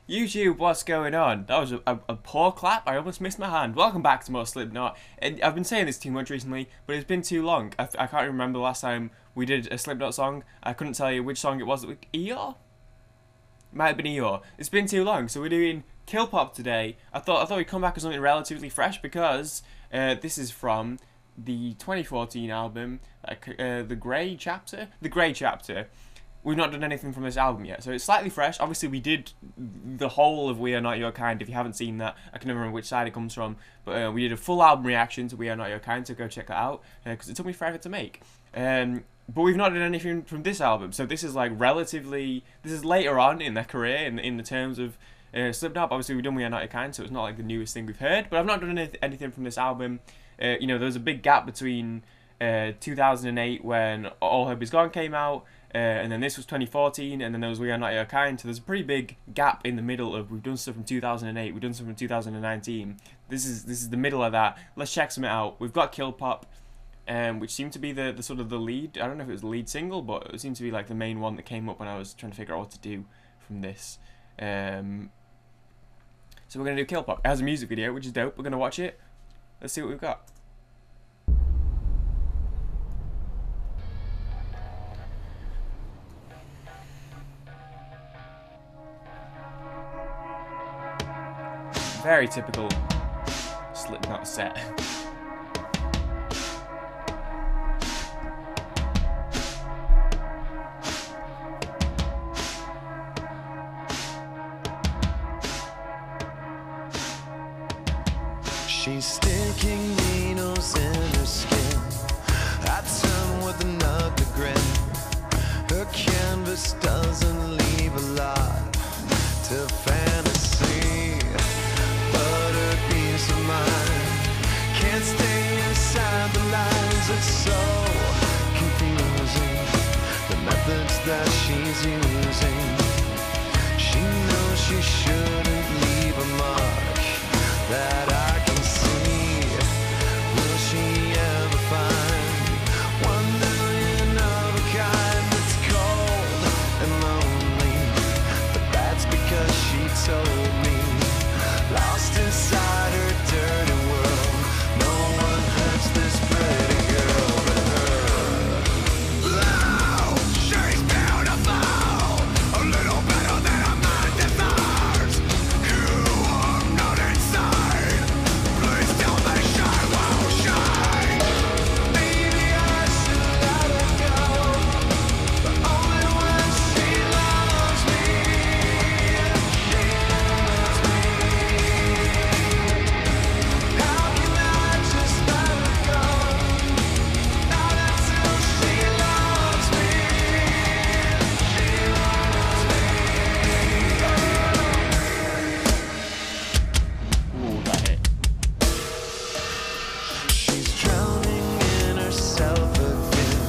YouTube, what's going on? That was a poor clap. I almost missed my hand. Welcome back to more Slipknot. And I've been saying this too much recently, but it's been too long. I can't remember the last time we did a Slipknot song. I couldn't tell you which song it was. Eeyore? Might have been Eeyore. It's been too long, so we're doing Killpop today. I thought we'd come back with something relatively fresh because this is from the 2014 album, The Grey Chapter. The Grey Chapter. We've not done anything from this album yet, so it's slightly fresh. Obviously, we did the whole of We Are Not Your Kind. If you haven't seen that, I can never remember which side it comes from, but we did a full album reaction to We Are Not Your Kind, so go check that out, because it took me forever to make. But we've not done anything from this album, so this is like relatively, this is later on in their career, in the terms of Slipknot. Obviously, we've done We Are Not Your Kind, so it's not like the newest thing we've heard, but I've not done anything from this album. You know, there was a big gap between 2008 when All Hope Is Gone came out, and then this was 2014, and then there was We Are Not Your Kind, so there's a pretty big gap in the middle of we've done stuff from 2008, we've done stuff from 2019. This is the middle of that. Let's check something out. We've got Killpop, which seemed to be the sort of the lead. I don't know if it was the lead single, but it seemed to be like the main one that came up when I was trying to figure out what to do from this. So we're going to do Killpop. It has a music video, which is dope. We're going to watch it. Let's see what we've got. Very typical Slipknot set. She's sticking needles in her skin. I turn with an ugly grin. Her canvas doesn't leave a lot to fantasy, but her peace of mind can't stay inside the lines. It's so confusing, the methods that she's using. She knows she shouldn't leave a mark that I can see. Will she ever find 1,000,000 of a kind that's cold and lonely? But that's because she told me, lost inside her dirty world, no one hurts this pretty girl but her. Oh, she's beautiful, a little better than a man deserves. You are not inside, please tell me she won't shine. Maybe I should let her go, but only when she loves me. She loves me. How can I just let her go? Not until she loves me. She loves me. Ooh, that hit. She's drowning in herself again.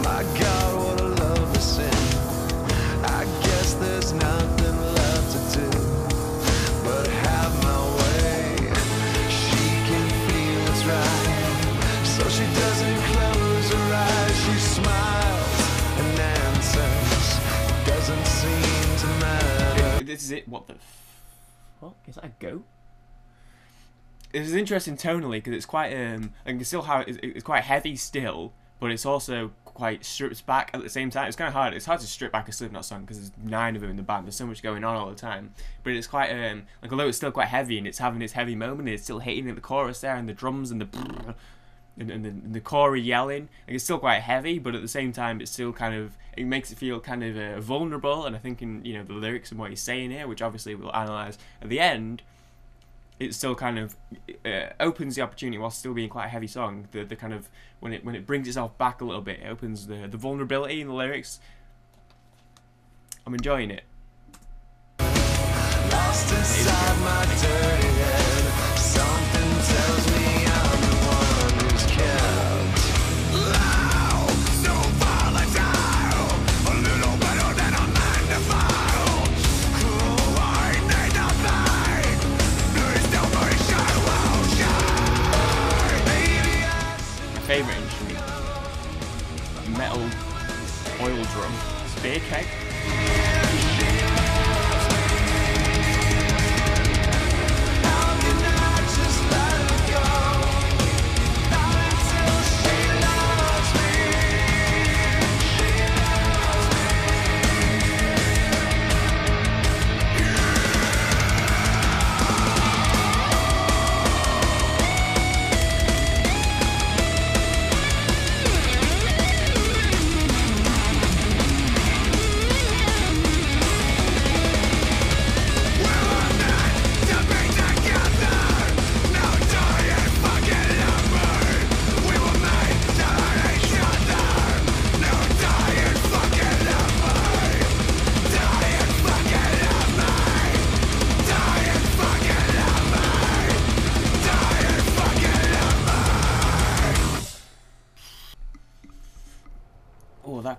My God, what a lovely sin. I guess there's nothing left to do but have my way. She can feel it's right, so she doesn't close her eyes. She smiles and answers. It doesn't seem to matter. This is it. What the fuck? Is that a goat? This is interesting tonally because it's quite I can still how it's quite heavy still, but it's also quite stripped back at the same time. It's kind of hard. It's hard to strip back a Slipknot song because there's 9 of them in the band. There's so much going on all the time. But it's quite like, although it's still quite heavy and it's having its heavy moment, it's still hitting at the chorus there and the drums and the and the chorus yelling. Like, it's still quite heavy, but at the same time, it's still kind of, it makes it feel kind of vulnerable. And I think in, you know, the lyrics and what he's saying here, which obviously we'll analyze at the end, it still kind of opens the opportunity while still being quite a heavy song. The kind of when it brings itself back a little bit, it opens the vulnerability in the lyrics. I'm enjoying it. Lost inside my dirty head, something tells me I'm the one who's kept. Loud, so volatile, a little better than a man defiled. Oh, I need the light, please tell me she won't shine. Maybe I should. My favourite instrument, metal oil drum, spear keg. She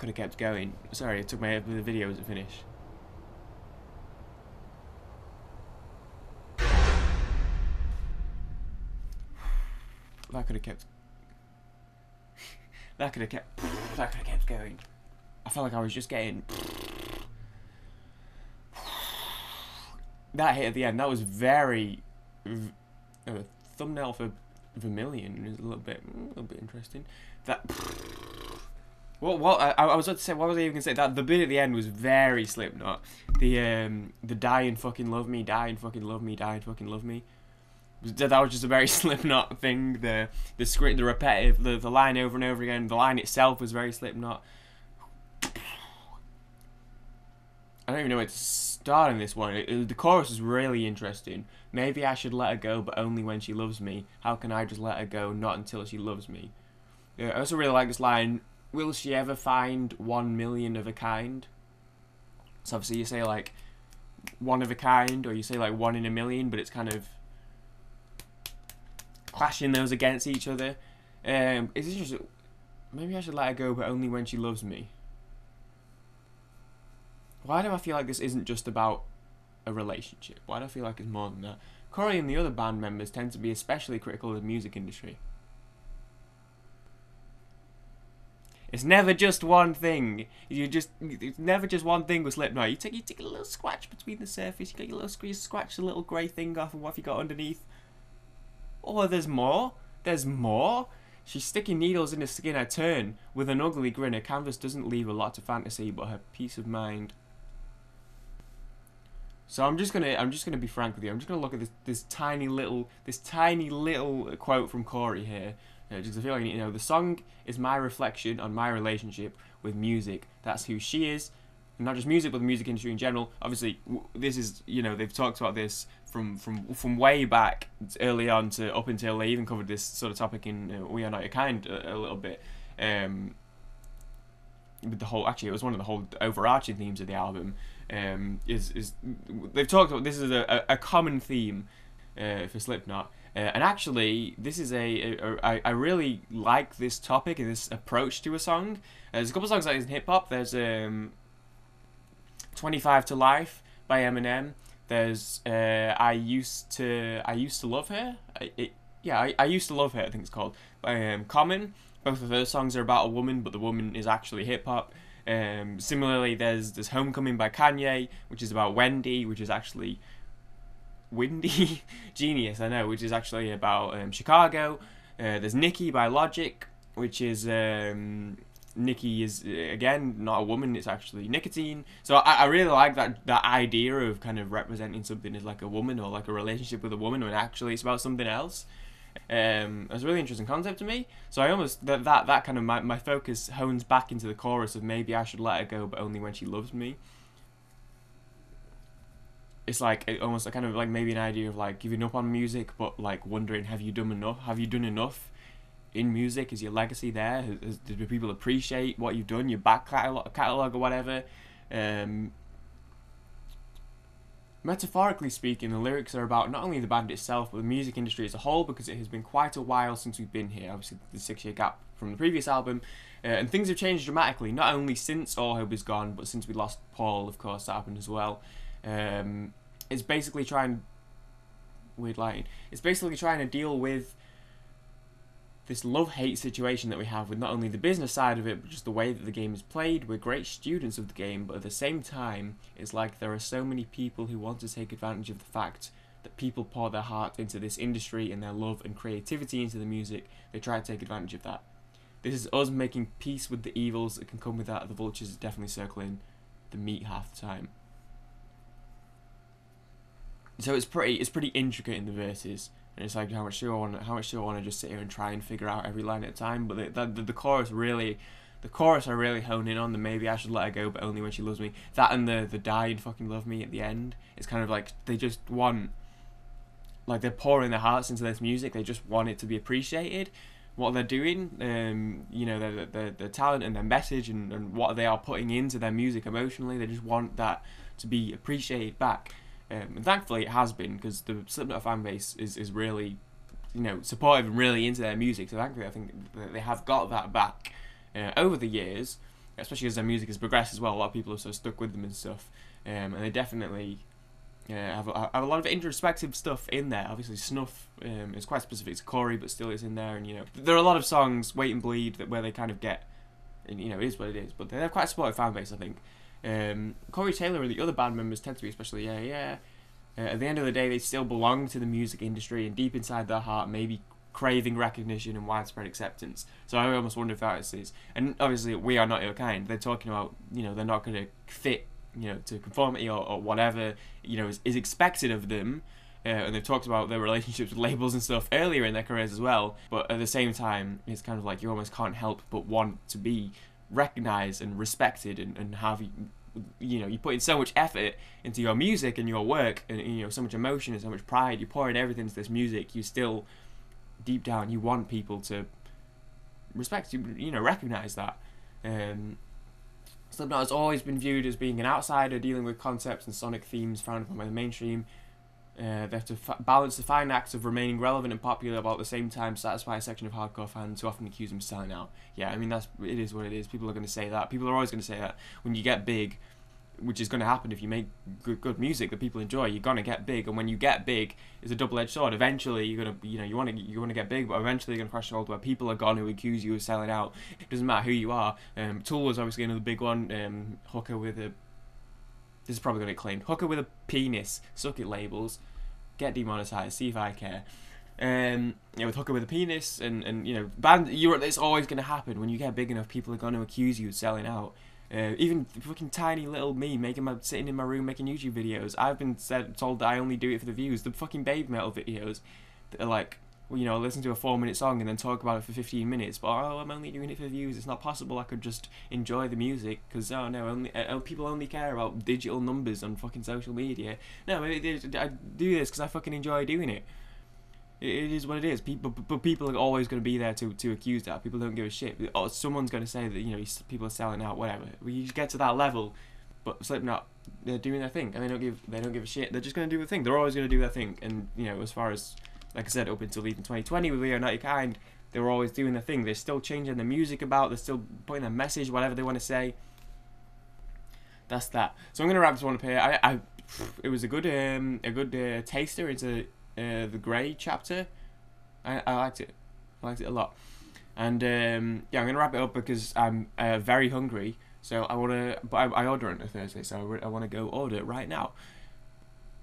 could have kept going. Sorry, it took the video to finish. That could have kept. That could have kept going. I felt like I was just getting. That hit at the end. That was very. Thumbnail for Vermilion is a little bit interesting. That. What I was about to say. What was I even gonna say? That the bit at the end was very Slipknot. The die and fucking love me, die and fucking love me, die and fucking love me. That was just a very Slipknot thing. The script, the repetitive, the line over and over again. The line itself was very Slipknot. I don't even know where to start in this one. The chorus is really interesting. Maybe I should let her go, but only when she loves me. How can I just let her go? Not until she loves me. I also really like this line. Will she ever find 1 million of a kind? So obviously you say like one of a kind, or you say like 1 in a million, but it's kind of clashing those against each other. It's interesting. Maybe I should let her go, but only when she loves me. Why do I feel like this isn't just about a relationship? Why do I feel like it's more than that? Corey and the other band members tend to be especially critical of the music industry. It's never just one thing. It's never just one thing with Slipknot. You take a little scratch between the surface. You got your little squeeze, scratch the little grey thing off, and what have you got underneath? Oh, there's more. There's more. She's sticking needles in the skin I turn with an ugly grin. Her canvas doesn't leave a lot to fantasy, but her peace of mind. So I'm just gonna be frank with you. I'm just gonna look at this tiny little quote from Corey here. Because I feel like I need to know. The song is my reflection on my relationship with music. That's who she is. And not just music, but the music industry in general. Obviously, this is, they've talked about this from way back early on to up until they even covered this sort of topic in We Are Not Your Kind a little bit. With the whole, actually, it was one of the whole overarching themes of the album. They've talked about this is a common theme for Slipknot. And actually, this is I really like this topic and this approach to a song. There's a couple of songs like this in hip hop. There's 25 to Life by Eminem. There's I used to love her. I used to love her, I think it's called, by Common. Both of those songs are about a woman, but the woman is actually hip hop. Similarly, there's Homecoming by Kanye, which is about Wendy, which is actually Windy. Genius, I know, which is actually about Chicago. There's Nicki by Logic, which is Nicki is again not a woman, it's actually nicotine. So I really like that idea of kind of representing something as like a woman or like a relationship with a woman when actually it's about something else. It's a really interesting concept to me. So I almost that kind of my focus hones back into the chorus of maybe I should let her go, but only when she loves me. It's like almost kind of like maybe an idea of like giving up on music, but like wondering, have you done enough? Have you done enough in music? Is your legacy there? Do people appreciate what you've done, your back catalogue or whatever? Metaphorically speaking, the lyrics are about not only the band itself, but the music industry as a whole, because it has been quite a while since we've been here. Obviously, the 6-year gap from the previous album, and things have changed dramatically, not only since All Hope Is Gone, but since we lost Paul, of course, that happened as well. It's basically trying... Weird lighting. It's basically trying to deal with this love-hate situation that we have with not only the business side of it, but just the way that the game is played. We're great students of the game, but at the same time, it's like there are so many people who want to take advantage of the fact that people pour their heart into this industry and their love and creativity into the music. They try to take advantage of that. This is us making peace with the evils that can come with that. The vultures are definitely circling the meat half the time. So it's pretty intricate in the verses. And it's like how much do I want to just sit here and try and figure out every line at a time. But the chorus I really hone in on. The maybe I should let her go, but only when she loves me. That and the die and fucking love me at the end. It's kind of like they just want, like they're pouring their hearts into this music. They just want it to be appreciated. What they're doing, their talent and their message and what they are putting into their music emotionally. They just want that to be appreciated back. And thankfully it has been, because the Slipknot fan base is really, supportive and really into their music. So thankfully I think they have got that back over the years. especially as their music has progressed as well. A lot of people have sort of stuck with them and stuff, and they definitely have a lot of introspective stuff in there. Obviously, Snuff is quite specific to Corey, but still is in there. And there are a lot of songs, Wait and Bleed, where they kind of get, it is what it is. But they have quite a supportive fan base, I think. Corey Taylor and the other band members tend to be, especially at the end of the day, they still belong to the music industry, and deep inside their heart, maybe craving recognition and widespread acceptance. So I almost wonder if that is. And obviously, We Are Not Your Kind. They're talking about, they're not going to fit, to conformity or whatever, is expected of them. And they've talked about their relationships with labels and stuff earlier in their careers as well. But at the same time, it's kind of like you almost can't help but want to be recognised and respected and have you put in so much effort into your music and your work, and so much emotion and so much pride. You pour in everything into this music. You still, deep down, you want people to respect you, recognise that. Slipknot has always been viewed as being an outsider, dealing with concepts and sonic themes frowned upon by the mainstream. They have to balance the fine acts of remaining relevant and popular, while at the same time satisfy a section of hardcore fans who often accuse them of selling out. Yeah, I mean, it is what it is. People are going to say that. People are always going to say that. When you get big, which is going to happen if you make good music that people enjoy, you're going to get big. And when you get big, it's a double-edged sword. Eventually, you're going to, you want to get big, but eventually you're going to crash the world where people are going to accuse you of selling out. It doesn't matter who you are. Tool was obviously another big one. Hooker with a... This is probably going to get claimed. Hooker with a penis. Suck it, labels. Get demonetized. See if I care. With Hooker with a penis and band, it's always going to happen. When you get big enough, people are going to accuse you of selling out. Even fucking tiny little me sitting in my room making YouTube videos. I've been told that I only do it for the views. The fucking Baby Metal videos that are like, listen to a 4-minute song and then talk about it for 15 minutes. But I'm only doing it for views. It's not possible. I could just enjoy the music because people only care about digital numbers on fucking social media. No, I do this because I fucking enjoy doing it. It is what it is. People are always going to be there to accuse that. People don't give a shit. Someone's going to say that people are selling out, whatever. You get to that level, but Slipknot, they're doing their thing, and they don't give a shit. They're just going to do their thing. They're always going to do their thing. And as far as, like I said, up until even 2020 with We Are Not Your Kind, they were always doing their thing. They're still changing their music about. They're still putting their message, whatever they want to say. That's that. So I'm going to wrap this one up here. It was a good taster into the Grey chapter. I liked it. I liked it a lot. And I'm gonna wrap it up because I'm very hungry. So I wanna, but I order on a Thursday, so I wanna go order it right now.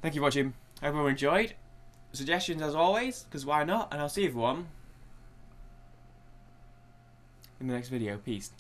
Thank you for watching. Hope everyone enjoyed. Suggestions as always, because why not? And I'll see everyone in the next video. Peace.